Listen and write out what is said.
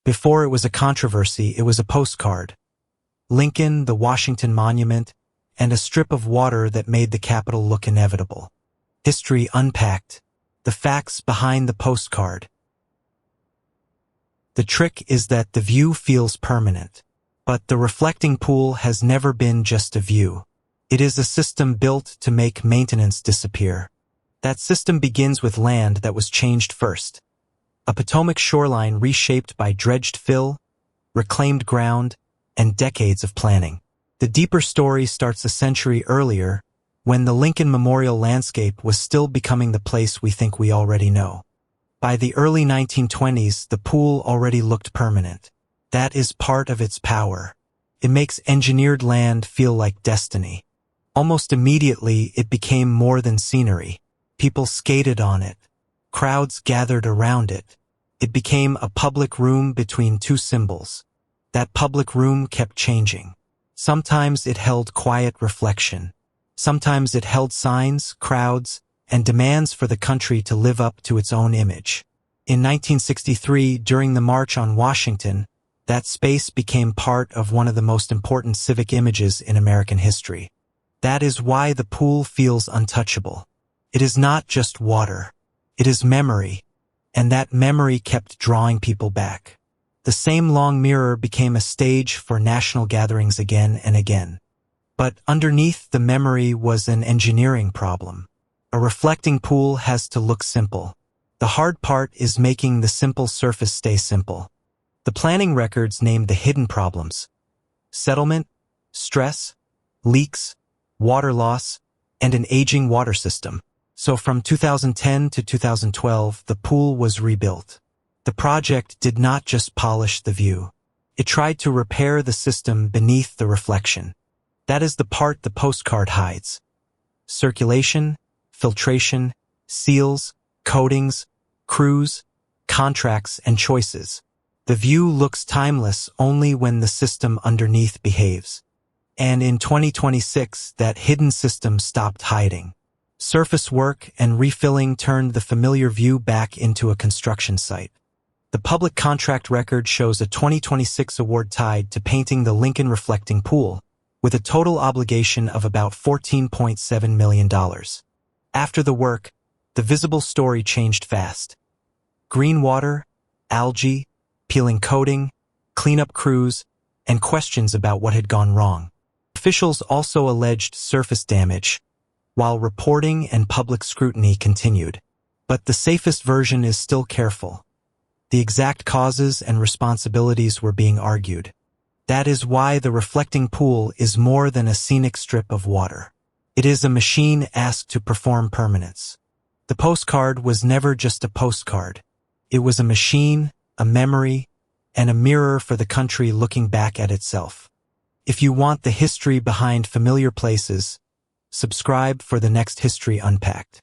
Before it was a controversy, it was a postcard. Lincoln, the Washington Monument, and a strip of water that made the Capitol look inevitable. History Unpacked. The facts behind the postcard. The trick is that the view feels permanent. But the reflecting pool has never been just a view. It is a system built to make maintenance disappear. That system begins with land that was changed first. A Potomac shoreline reshaped by dredged fill, reclaimed ground, and decades of planning. The deeper story starts a century earlier, when the Lincoln Memorial landscape was still becoming the place we think we already know. By the early 1920s, the pool already looked permanent. That is part of its power. It makes engineered land feel like destiny. Almost immediately, it became more than scenery. People skated on it. Crowds gathered around it. It became a public room between two symbols. That public room kept changing. Sometimes it held quiet reflection. Sometimes it held signs, crowds, and demands for the country to live up to its own image. In 1963, during the March on Washington, that space became part of one of the most important civic images in American history. That is why the pool feels untouchable. It is not just water. It is memory. And that memory kept drawing people back. The same long mirror became a stage for national gatherings again and again. But underneath the memory was an engineering problem. A reflecting pool has to look simple. The hard part is making the simple surface stay simple. The planning records named the hidden problems: settlement, stress, leaks, water loss, and an aging water system. So from 2010 to 2012, the pool was rebuilt. The project did not just polish the view. It tried to repair the system beneath the reflection. That is the part the postcard hides. Circulation, filtration, seals, coatings, crews, contracts, and choices. The view looks timeless only when the system underneath behaves. And in 2026, that hidden system stopped hiding. Surface work and refilling turned the familiar view back into a construction site. The public contract record shows a 2026 award tied to painting the Lincoln reflecting pool, with a total obligation of about $14.7 million. After the work, the visible story changed fast. Green water, algae, peeling coating, cleanup crews, and questions about what had gone wrong. Officials also alleged surface damage, while reporting and public scrutiny continued. But the safest version is still careful. The exact causes and responsibilities were being argued. That is why the reflecting pool is more than a scenic strip of water. It is a machine asked to perform permanence. The postcard was never just a postcard. It was a machine, a memory, and a mirror for the country looking back at itself. If you want the history behind familiar places, subscribe for the next History Unpacked.